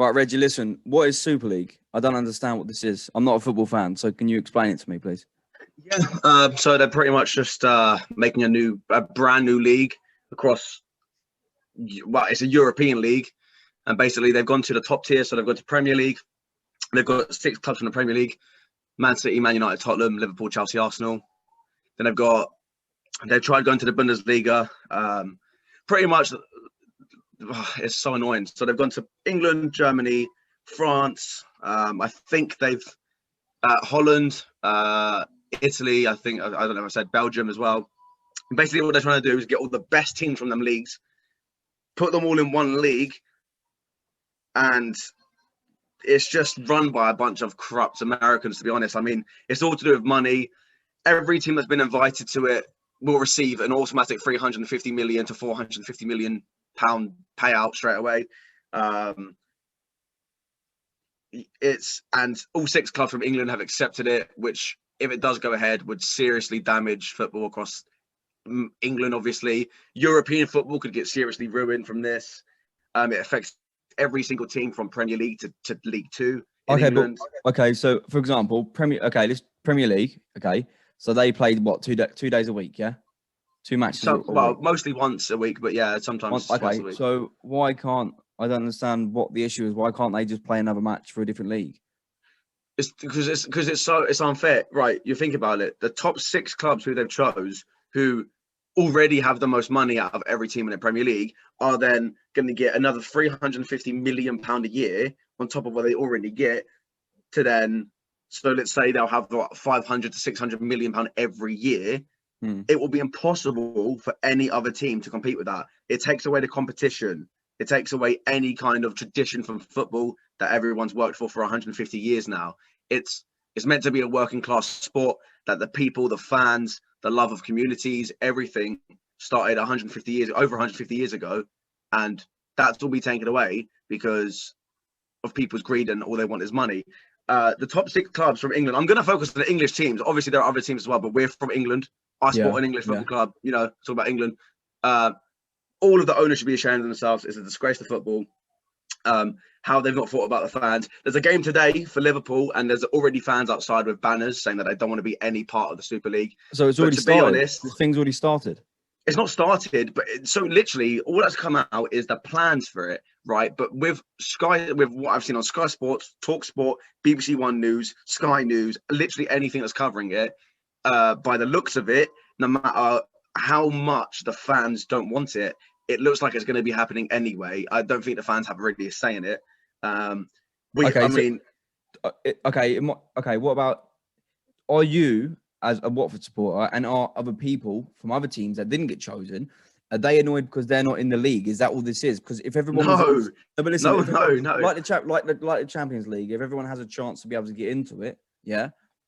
Right, Reggie, listen, what is Super League? I don't understand what this is. I'm not a football fan, so can you explain it to me, please? Yeah, so they're pretty much just making a brand new league across. Well, it's a European league, and basically they've gone to the top tier. So they've gone to Premier League. They've got 6 clubs from the Premier League: Man City, Man United, Tottenham, Liverpool, Chelsea, Arsenal. Then they've tried going to the Bundesliga. Pretty much, it's so annoying. So they've gone to England, Germany, France. I think they've Holland, Italy. I think I don't know if I said Belgium as well. And basically, what they're trying to do is get all the best teams from them leagues, put them all in one league, and it's just run by a bunch of corrupt Americans, to be honest. I mean, it's all to do with money. Every team that's been invited to it will receive an automatic 350 million to 450 million pound payout straight away. And all 6 clubs from England have accepted it, which, if it does go ahead, would seriously damage football across England. Obviously, European football could get seriously ruined from this. It affects every single team from Premier League to League Two in England. Okay, so for example, this Premier League. Okay, so they played what 2 days a week, yeah, 2 matches. So, mostly once a week, but yeah, sometimes twice a week. So why can't I don't understand what the issue is? Why can't they just play another match for a different league? It's because it's unfair, right? You think about it. The top 6 clubs who they've chose, who already have the most money out of every team in the Premier League, are then going to get another 350 million pound a year on top of what they already get. So let's say they'll have 500 to 600 million pound every year. It will be impossible for any other team to compete with that. It takes away the competition. It takes away any kind of tradition from football that everyone's worked for 150 years now. It's meant to be a working class sport that the people, the fans, the love of communities, everything started over 150 years ago, and that's all be taken away because of people's greed and all they want is money. The top 6 clubs from England. I'm going to focus on the English teams. Obviously, there are other teams as well, but we're from England. I support an English football club. You know, talk about England. All of the owners should be ashamed of themselves. It's a disgrace to football. How they've not thought about the fans. There's a game today for Liverpool, and there's already fans outside with banners saying that they don't want to be any part of the Super League. So it's already started. Be honest, this thing's already started. It's not started, but so literally all that's come out is the plans for it, right? But with what I've seen on Sky Sports, Talk Sport, BBC One News, Sky News, literally anything that's covering it, by the looks of it, no matter how much the fans don't want it, it looks like it's going to be happening anyway. I don't think the fans have really a say in it. What about, are you as a Watford supporter and are other people from other teams that didn't get chosen, are they annoyed because they're not in the league? Is that all this is? Because if everyone no, like the Champions League, if everyone has a chance to be able to get into it,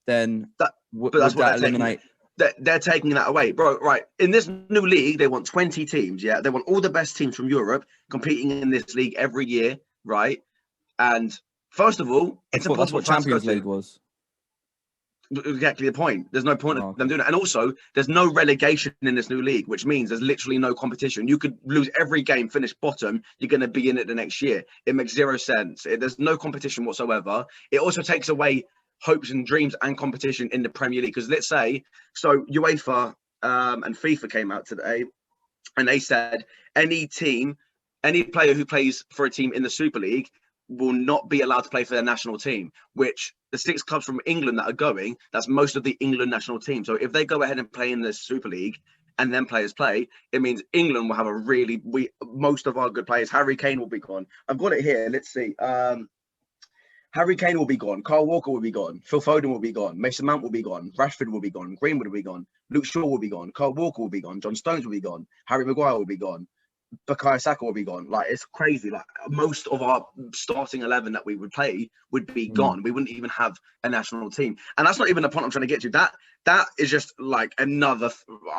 then that's what eliminate. They're taking that away, bro. Right, in this new league, they want 20 teams. Yeah, they want all the best teams from Europe competing in this league every year, right? And first of all, it's impossible. That's what Champions League was. Exactly the point. There's no point of them doing it. And also, there's no relegation in this new league, which means there's literally no competition. You could lose every game, finish bottom, you're going to be in it the next year. It makes zero sense. There's no competition whatsoever. It also takes away hopes and dreams and competition in the Premier League. Because let's say, so UEFA and FIFA came out today, and they said any player who plays for a team in the Super League will not be allowed to play for their national team, which the 6 clubs from England that are going, that's most of the England national team. So if they go ahead and play in the Super League and then players play, it means England will have most of our good players. Harry Kane will be gone. I've got it here. Let's see. Harry Kane will be gone. Kyle Walker will be gone. Phil Foden will be gone. Mason Mount will be gone. Rashford will be gone. Greenwood will be gone. Luke Shaw will be gone. Kyle Walker will be gone. John Stones will be gone. Harry Maguire will be gone. Bukayo Saka will be gone. Like, it's crazy. Like, most of our starting 11 that we would play would be gone. We wouldn't even have a national team. And that's not even the point I'm trying to get to. That is just like a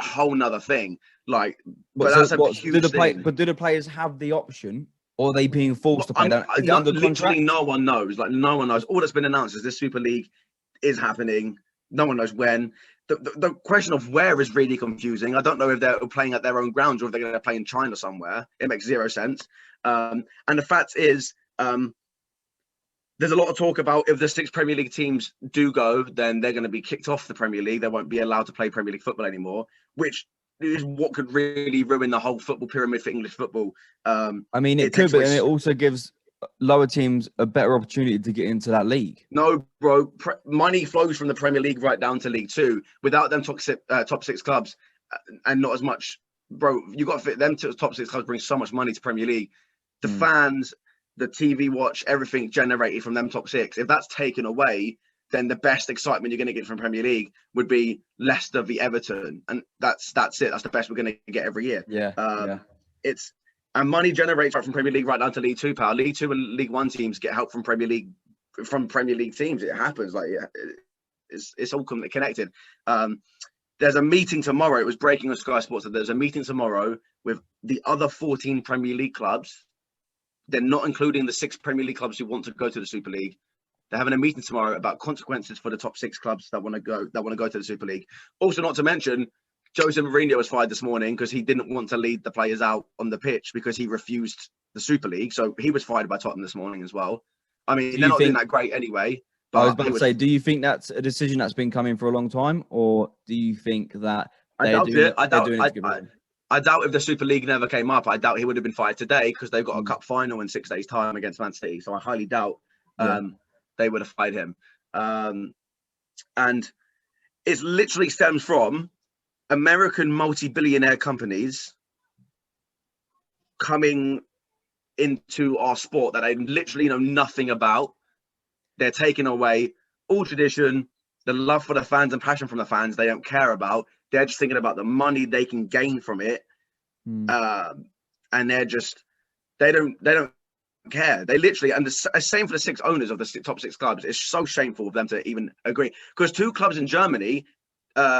whole nother thing. Like, do the players have the option, or are they being forced to play? Literally no one knows. Like, no one knows. All that's been announced is this Super League is happening. No one knows when. The question of where is really confusing. I don't know if they're playing at their own grounds or if they're going to play in China somewhere. It makes zero sense. And the fact is, there's a lot of talk about if the 6 Premier League teams do go, then they're going to be kicked off the Premier League. They won't be allowed to play Premier League football anymore, which is what could really ruin the whole football pyramid for English football. I mean, it could, but then it also gives lower teams a better opportunity to get into that league. No, bro. Money flows from the Premier League right down to League Two. Without them top 6 clubs, and not as much, bro. You got to fit them to top 6 clubs. Bring so much money to Premier League. The fans, the TV watch, everything generated from them top 6. If that's taken away, then the best excitement you're going to get from Premier League would be Leicester v Everton, and that's it. That's the best we're going to get every year. And money generates right from Premier League right down to League Two, pal. League Two and League One teams get help from Premier League teams. It happens. Like, yeah, it's all connected. There's a meeting tomorrow. It was breaking on Sky Sports that there's a meeting tomorrow with the other 14 Premier League clubs. They're not including the 6 Premier League clubs who want to go to the Super League. They're having a meeting tomorrow about consequences for the top 6 clubs that want to go to the Super League. Also, not to mention, Jose Mourinho was fired this morning because he didn't want to lead the players out on the pitch because he refused the Super League. So he was fired by Tottenham this morning as well. I mean, they're not doing that great anyway. But I was about to say, do you think that's a decision that's been coming for a long time, or do you think that I doubt it? I doubt if the Super League never came up, I doubt he would have been fired today because they've got a cup final in 6 days' time against Man City. So I highly doubt they would have fired him. And it literally stems from American multi-billionaire companies coming into our sport that I literally know nothing about. They're taking away all tradition, the love for the fans and passion from the fans. They don't care about. They're just thinking about the money they can gain from it, and they don't care. They literally, and the same for the 6 owners of the top 6 clubs. It's so shameful of them to even agree because 2 clubs in Germany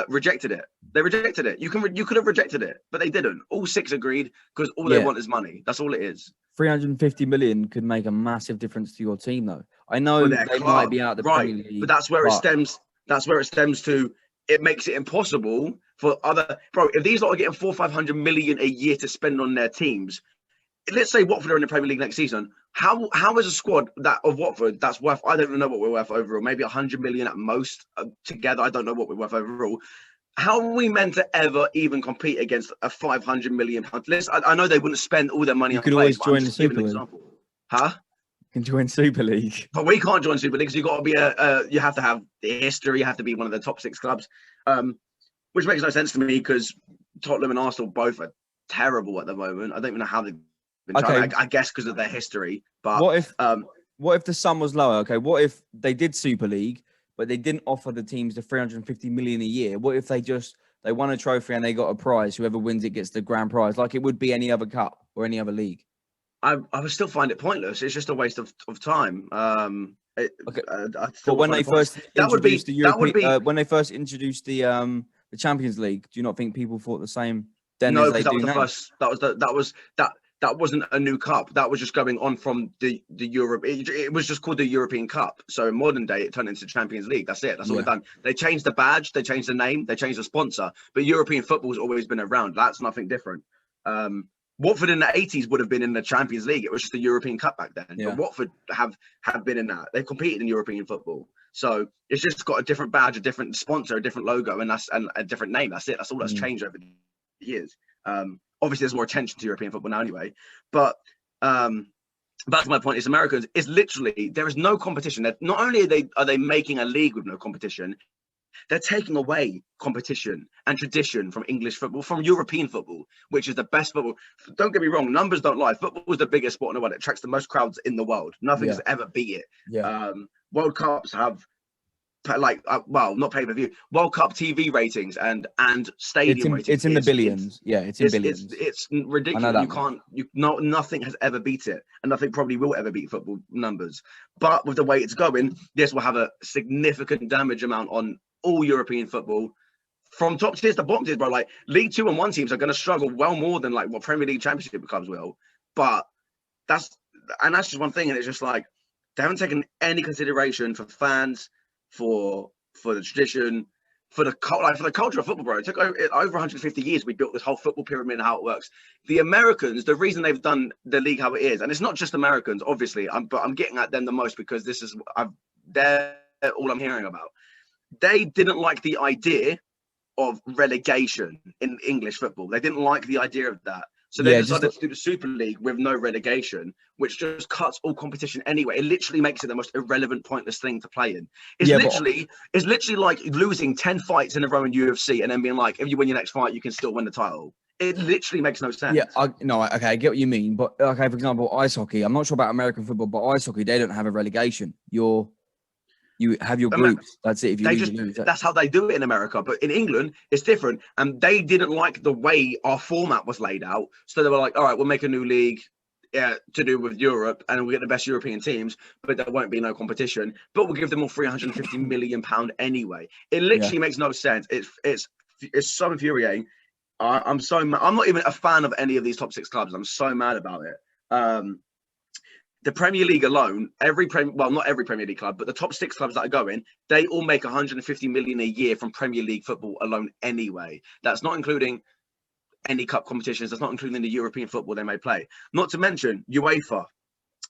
rejected it. They rejected it. You could have rejected it, but they didn't. All 6 agreed because all they want is money. That's all it is. 350 million could make a massive difference to your team, though. I know they might be out of the Premier League, but that's where it stems. That's where it stems to. It makes it impossible for other if these lot are getting 400-500 million a year to spend on their teams. Let's say Watford are in the Premier League next season. How is a squad that of Watford that's worth? I don't even know what we're worth overall. Maybe 100 million at most together. I don't know what we're worth overall. How are we meant to ever even compete against a 500 million pound list? I know they wouldn't spend all their money. You could always join the Super League. Huh? You can join Super League, but we can't join Super League because you got to be you have to have the history. You have to be one of the top 6 clubs, which makes no sense to me because Tottenham and Arsenal both are terrible at the moment. I don't even know how they've been trying. I guess because of their history. But what if the sum was lower? Okay, what if they did Super League, but they didn't offer the teams the 350 million a year? What if they won a trophy and they got a prize? Whoever wins it gets the grand prize, like it would be any other cup or any other league. I would still find it pointless. It's just a waste of time. But when they first introduced the Champions League, do you not think people thought the same then? No, because that wasn't a new cup. That was just going on from the Europe. It was just called the European Cup. So in modern day, it turned into Champions League. That's it. That's all they've done. They changed the badge, they changed the name, they changed the sponsor. But European football's always been around. That's nothing different. Watford in the 80s would have been in the Champions League. It was just the European Cup back then. Yeah. But Watford have been in that. They've competed in European football. So it's just got a different badge, a different sponsor, a different logo, and a different name. That's it. That's all that's changed over the years. Obviously, there's more attention to European football now anyway. But back to my point is Americans is literally there is no competition. Not only are they making a league with no competition, they're taking away competition and tradition from English football, from European football, which is the best football. Don't get me wrong, numbers don't lie. Football is the biggest sport in the world. It attracts the most crowds in the world. Nothing has ever beat it. Yeah. World Cups have not pay-per-view. World Cup TV ratings and stadium ratings. It's in the billions. It's in billions. It's ridiculous. Nothing has ever beat it, and nothing probably will ever beat football numbers. But with the way it's going, this will have a significant damage amount on all European football, from top tiers to bottom tiers, bro. Like League 2 and 1 teams are going to struggle well more than like what Premier League Championship clubs will. But that's just one thing, and it's just like they haven't taken any consideration for fans, for the tradition, for the culture of football, bro. It took over 150 years. We built this whole football pyramid and how it works. The Americans, the reason they've done the league how it is, and it's not just Americans, obviously, but I'm getting at them the most because they're all I'm hearing about. They didn't like the idea of relegation in English football. They didn't like the idea of that. So they decided to do the Super League with no relegation, which just cuts all competition anyway. It literally makes it the most irrelevant, pointless thing to play in. It's literally like losing 10 fights in a row in UFC and then being like, if you win your next fight, you can still win the title. It literally makes no sense. Yeah, I get what you mean. But, okay, for example, ice hockey. I'm not sure about American football, but ice hockey, they don't have a relegation. You have your groups. That's it. If you lose. That's how they do it in America. But in England, it's different. And they didn't like the way our format was laid out. So they were like, all right, we'll make a new league to do with Europe and we'll get the best European teams, but there won't be no competition. But we'll give them all £350 million anyway. It literally makes no sense. It's so infuriating. I'm not even a fan of any of these top 6 clubs. I'm so mad about it. The Premier League alone, not every Premier League club, but the top 6 clubs that are going, they all make 150 million a year from Premier League football alone anyway. That's not including any cup competitions. That's not including the European football they may play. Not to mention UEFA.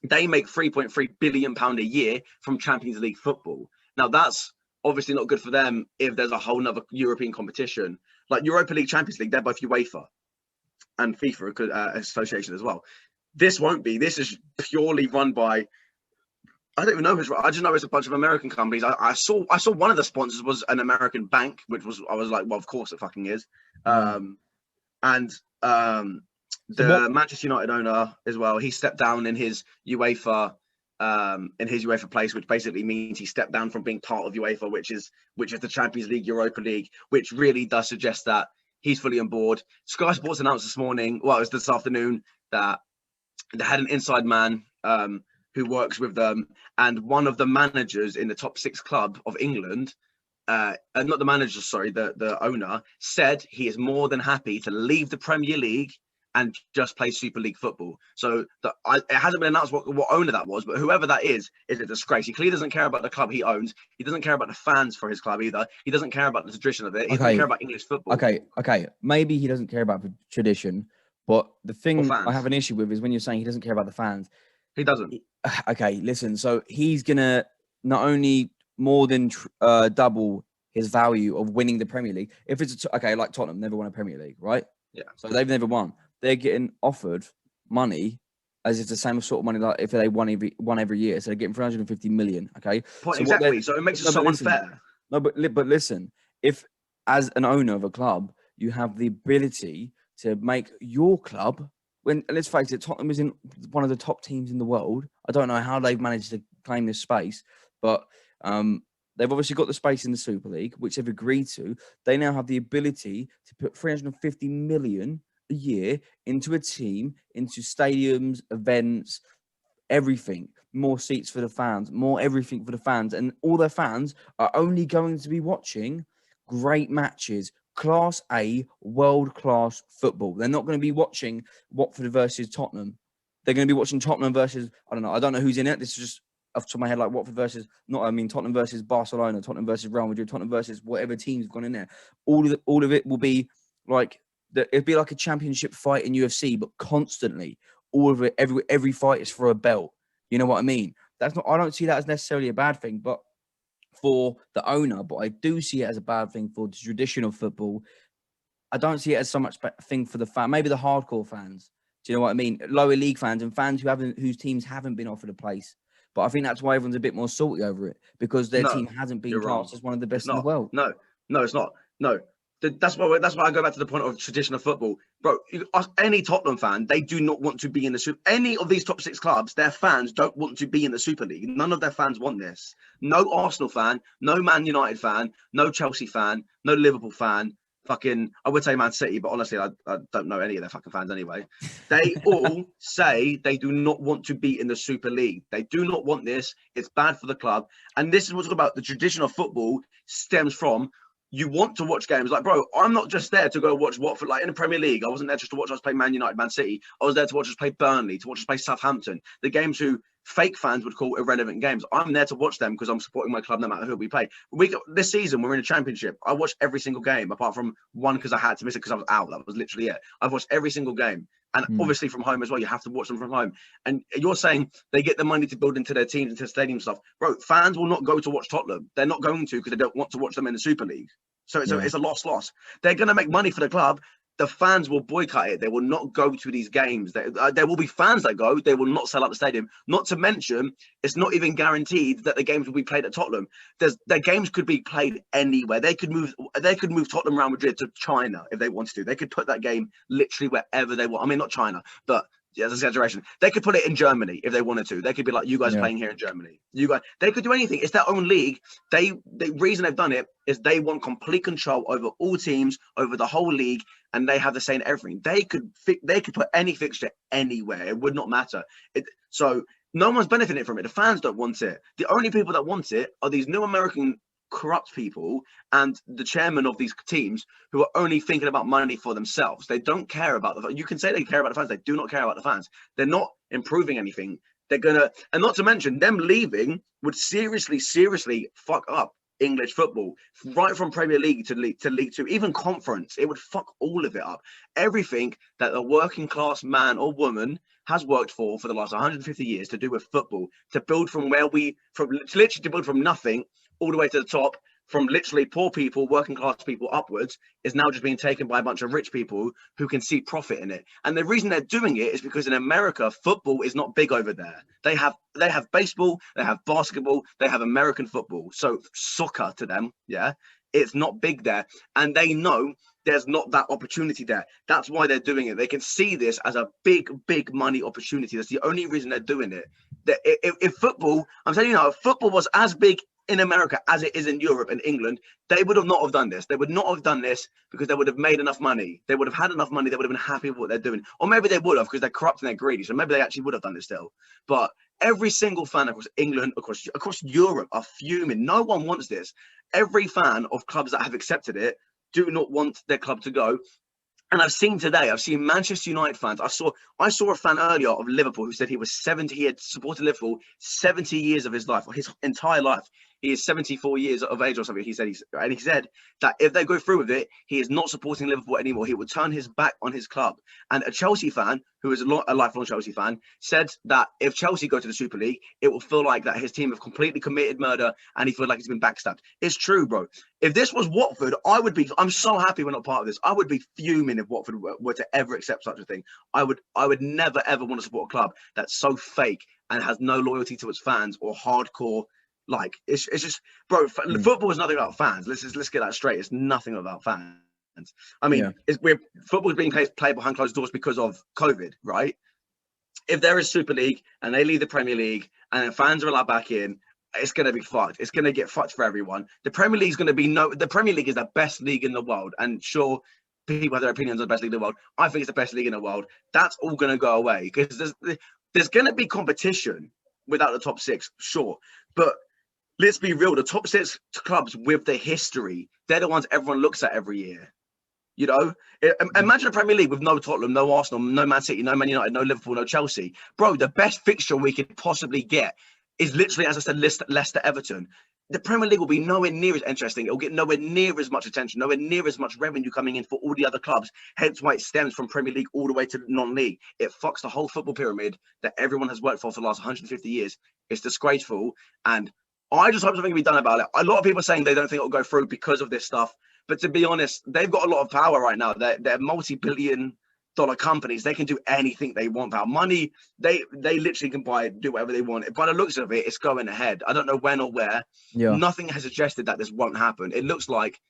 They make £3.3 billion a year from Champions League football. Now, that's obviously not good for them if there's a whole nother European competition. Like Europa League, Champions League, they're both UEFA and FIFA association as well. This won't be. This is purely run by, I don't even know who's right. I just know it's a bunch of American companies. I saw one of the sponsors was an American bank, I was like, well, of course it fucking is. The Manchester United owner as well, he stepped down in his UEFA place, which basically means he stepped down from being part of UEFA, which is the Champions League, Europa League, which really does suggest that he's fully on board. Sky Sports announced this morning, well, it was this afternoon, that they had an inside man who works with them, and one of the managers in the top 6 club of England, not the manager, sorry, the owner, said he is more than happy to leave the Premier League and just play Super League football. So it hasn't been announced what owner that was, but whoever that is a disgrace. He clearly doesn't care about the club he owns. He doesn't care about the fans for his club either. He doesn't care about the tradition of it. He doesn't care about English football. Okay. Maybe he doesn't care about the tradition, but the thing I have an issue with is when you're saying he doesn't care about the fans. He doesn't. Okay, listen. So he's going to not only more than double his value of winning the Premier League. If it's, like Tottenham, never won a Premier League, right? Yeah. So they've never won. They're getting offered money as it's the same sort of money like if they won every year. So they're getting 350 million, okay? Exactly. So it makes it so unfair. No, but listen, if as an owner of a club, you have the ability to make your club, and let's face it, Tottenham is in one of the top teams in the world. I don't know how they've managed to claim this space, but they've obviously got the space in the Super League, which they've agreed to. They now have the ability to put 350 million a year into a team, into stadiums, events, everything. More seats for the fans, more everything for the fans. And all their fans are only going to be watching great matches, Class A, world-class football. They're not going to be watching Watford versus Tottenham. They're going to be watching Tottenham versus, I don't know who's in it. This is just off the top of my head, like Watford versus, Tottenham versus Barcelona, Tottenham versus Real Madrid, Tottenham versus whatever team's gone in there. All of it will be like, it'd be like a championship fight in UFC, but constantly, all of it, every fight is for a belt. You know what I mean? I don't see that as necessarily a bad thing, but for the owner, but I do see it as a bad thing for the tradition of football. I don't see it as so much thing for the fan, maybe the hardcore fans. Do you know what I mean? Lower league fans and fans whose teams haven't been offered a place. But I think that's why everyone's a bit more salty over it, because their team hasn't been classed as one of the best in the world. No, it's not. No. That's why I go back to the point of tradition of football. Bro, any Tottenham fan, they do not want to be in the Super. Any of these top 6 clubs, their fans don't want to be in the Super League. None of their fans want this. No Arsenal fan, no Man United fan, no Chelsea fan, no Liverpool fan. Fucking, I would say Man City, but honestly, I don't know any of their fucking fans anyway. They all say they do not want to be in the Super League. They do not want this. It's bad for the club. And this is what's about the tradition of football stems from. You want to watch games. Like, bro, I'm not just there to go watch Watford. Like in the Premier League, I wasn't there just to watch us play Man United, Man City. I was there to watch us play Burnley, to watch us play Southampton. The games who fake fans would call irrelevant games. I'm there to watch them because I'm supporting my club no matter who we play. This season, we're in a championship. I watched every single game apart from one because I had to miss it because I was out. That was literally it. I've watched every single game. And obviously from home as well, you have to watch them from home. And you're saying they get the money to build into their teams, into stadium stuff. Bro, fans will not go to watch Tottenham. They're not going to because they don't want to watch them in the Super League. So it's a loss. They're going to make money for the club. The fans will boycott it. They will not go to these games. There will be fans that go. They will not sell out the stadium. Not to mention, it's not even guaranteed that the games will be played at Tottenham. Their games could be played anywhere. They could move Tottenham Real Madrid to China if they wanted to. They could put that game literally wherever they want. I mean, not China, but yeah, that's an exaggeration. They could put it in Germany if they wanted to. They could be like, you guys are playing here in Germany. They could do anything. It's their own league. The reason they've done it is they want complete control over all teams, over the whole league, and they have the say in everything. They could put any fixture anywhere. It would not matter. So no one's benefiting from it. The fans don't want it. The only people that want it are these new American corrupt people and the chairman of these teams who are only thinking about money for themselves. They don't care about you can say they care about the fans. They do not care about the fans. They're not improving anything. And not to mention them leaving would seriously fuck up English football, right from Premier League to League Two, even Conference. It would fuck all of it up. Everything that a working class man or woman has worked for the last 150 years to do with football, to build literally to build from nothing all the way to the top, from literally poor people, working class people upwards, is now just being taken by a bunch of rich people who can see profit in it. And the reason they're doing it is because in America, football is not big over there. They have baseball, they have basketball, they have American football. So soccer to them, it's not big there. And they know there's not that opportunity there. That's why they're doing it. They can see this as a big money opportunity. That's the only reason they're doing it. If football, I'm telling you now, if football was as big in America as it is in Europe and England, they would have not have done this. They would not have done this because they would have made enough money. They would have had enough money. They would have been happy with what they're doing. Or maybe they would have because they're corrupt and they're greedy. So maybe they actually would have done this still. But every single fan across England, across Europe are fuming. No one wants this. Every fan of clubs that have accepted it do not want their club to go. And I've seen Manchester United fans. I saw a fan earlier of Liverpool who said he was 70. He had supported Liverpool 70 years of his life, or his entire life. He is 74 years of age or something. He said that if they go through with it, he is not supporting Liverpool anymore. He would turn his back on his club. And a Chelsea fan, who is a lifelong Chelsea fan, said that if Chelsea go to the Super League, it will feel like that his team have completely committed murder and he feels like he's been backstabbed. It's true, bro. If this was Watford, I'm so happy we're not part of this. I would be fuming if Watford were to ever accept such a thing. I would never, ever want to support a club that's so fake and has no loyalty to its fans or hardcore. Like it's just, bro. Football is nothing about fans. Let's get that straight. It's nothing about fans. I mean, football is being played behind closed doors because of COVID, right? If there is Super League and they leave the Premier League and then fans are allowed back in, it's going to be fucked. It's going to get fucked for everyone. The Premier League is going to be the Premier League is the best league in the world, and sure, people have their opinions on the best league in the world. I think it's the best league in the world. That's all going to go away because there's going to be competition without the top six, sure, but let's be real. The top six clubs with the history, they're the ones everyone looks at every year. You know, imagine a Premier League with no Tottenham, no Arsenal, no Man City, no Man United, no Liverpool, no Chelsea. Bro, the best fixture we could possibly get is literally, as I said, Leicester, Everton. The Premier League will be nowhere near as interesting. It'll get nowhere near as much attention, nowhere near as much revenue coming in for all the other clubs. Hence why it stems from Premier League all the way to non-league. It fucks the whole football pyramid that everyone has worked for the last 150 years. It's disgraceful. And I just hope something can be done about it. A lot of people are saying they don't think it'll go through because of this stuff. But to be honest, they've got a lot of power right now. They're multi-billion-dollar companies. They can do anything they want. About money, they literally can do whatever they want. By the looks of it, it's going ahead. I don't know when or where. Yeah. Nothing has suggested that this won't happen. It looks like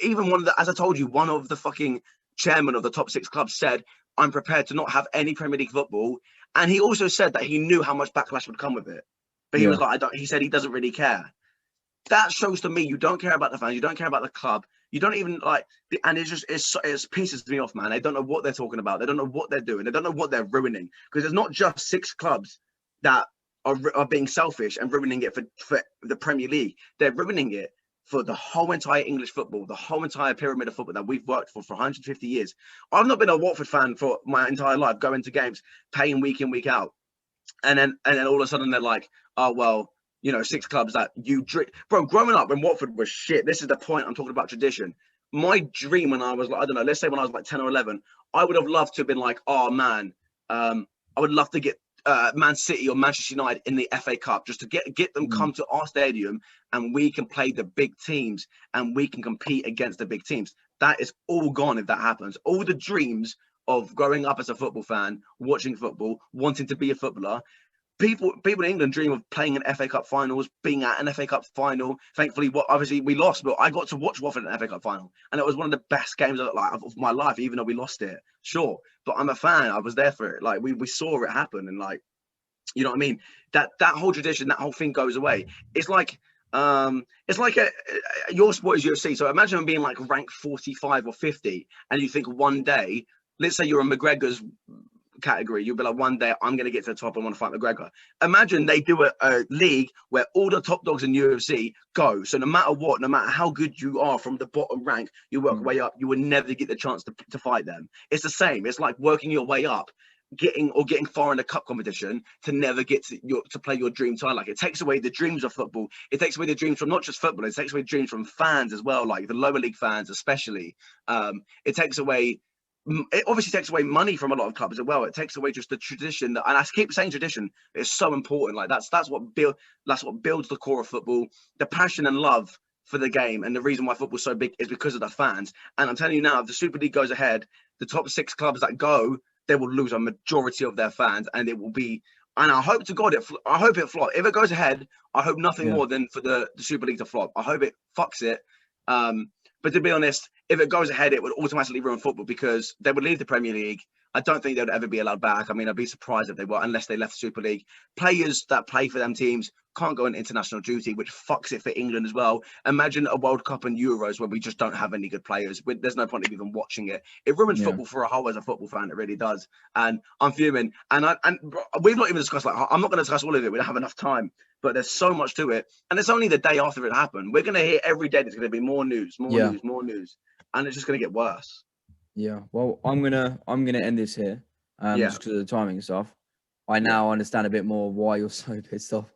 even as I told you, one of the fucking chairman of the top six clubs said, I'm prepared to not have any Premier League football. And he also said that he knew how much backlash would come with it. But he was like, he said he doesn't really care. That shows to me you don't care about the fans, you don't care about the club, you don't even and it pisses me off, man. They don't know what they're talking about, they don't know what they're doing, they don't know what they're ruining. Because it's not just six clubs that are being selfish and ruining it for the Premier League. They're ruining it for the whole entire English football, the whole entire pyramid of football that we've worked for 150 years. I've not been a Watford fan for my entire life, going to games, paying week in, week out. and then all of a sudden they're like, oh well, you know, 6 clubs that you drink. Bro, growing up when Watford was shit, this is the point I'm talking about tradition. My dream when I was like, I don't know, let's say when I was like 10 or 11, I would have loved to have been like, oh man, I would love to get Man City or Manchester United in the FA Cup, just to get them come to our stadium and we can play the big teams and we can compete against the big teams. That is all gone if that happens. All the dreams of growing up as a football fan, watching football, wanting to be a footballer. People in England dream of playing in FA Cup finals, being at an FA Cup final. Thankfully, obviously we lost, but I got to watch Watford in an FA Cup final, and it was one of the best games of my life, even though we lost it. Sure, but I'm a fan. I was there for it. Like we saw it happen, and like, you know what I mean. That whole tradition, that whole thing goes away. It's like your sport is UFC. So imagine being like ranked 45 or 50, and you think one day, let's say you're a McGregor's category, you'll be like, one day I'm going to get to the top and want to fight McGregor. Imagine they do a league where all the top dogs in UFC go. So no matter what, no matter how good you are from the bottom rank, you work your way up, you will never get the chance to fight them. It's the same. It's like working your way up, getting far in the cup competition to never get to play your dream title. Like, it takes away the dreams of football. It takes away the dreams from not just football. It takes away dreams from fans as well, like the lower league fans especially. It takes away. It obviously takes away money from a lot of clubs as well. It takes away just the tradition and I keep saying tradition is so important. Like that's what builds the core of football, the passion and love for the game. And the reason why football's so big is because of the fans. And I'm telling you now, if the Super League goes ahead, the top 6 clubs that go, they will lose a majority of their fans, and it will be. And I hope to God I hope it flops. If it goes ahead, I hope nothing more than for the Super League to flop. I hope it fucks it. But to be honest, if it goes ahead, it would automatically ruin football because they would leave the Premier League. I don't think they would ever be allowed back. I mean, I'd be surprised if they were, unless they left the Super League. Players that play for them teams can't go on international duty, which fucks it for England as well. Imagine a World Cup and Euros where we just don't have any good players. There's no point of even watching it. It ruins football for a whole as a football fan. It really does. And I'm fuming. And we've not even discussed, like, I'm not going to discuss all of it. We don't have enough time. But there's so much to it. And it's only the day after it happened. We're going to hear every day there's going to be more news, more news. And it's just going to get worse. Yeah. Well, I'm gonna end this here. Just because of the timing and stuff. I now understand a bit more why you're so pissed off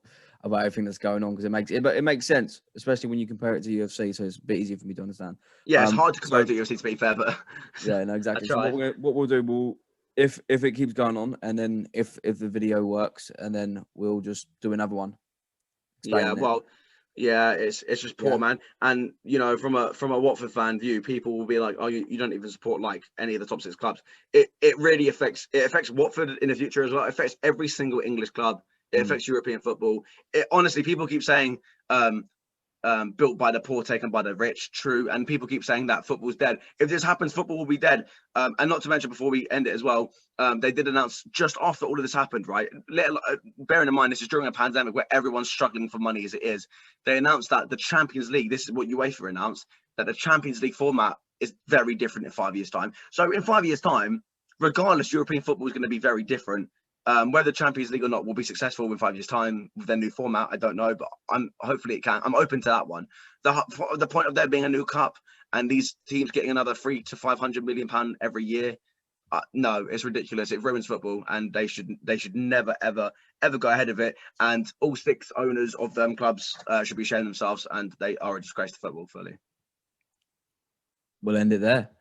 about everything that's going on, because it makes sense, especially when you compare it to UFC. So it's a bit easier for me to understand. Yeah, it's hard to compare it to UFC, to be fair, but yeah, no, exactly. So what we'll do, if it keeps going on, and then if the video works, and then we'll just do another one. It's just poor, man. And you know, from a Watford fan view, people will be like, "Oh, you don't even support like any of the top 6 clubs." It really affects Watford in the future as well. It affects every single English club. It affects European football. Honestly, people keep saying built by the poor, taken by the rich. True, and people keep saying that football's dead. If this happens, football will be dead. And not to mention, before we end it as well, they did announce just after all of this happened, right? Bearing in mind this is during a pandemic where everyone's struggling for money as it is. They announced that the Champions League, this is what UEFA announced, that the Champions League format is very different in 5 years' time. So in 5 years' time, regardless, European football is going to be very different. Whether Champions League or not will be successful in 5 years' time with their new format, I don't know, but hopefully it can. I'm open to that one. The point of there being a new cup and these teams getting another £300 to £500 million every year, no, it's ridiculous. It ruins football, and they should never ever go ahead of it. And all 6 owners of them clubs should be shaming themselves, and they are a disgrace to football fully. We'll end it there.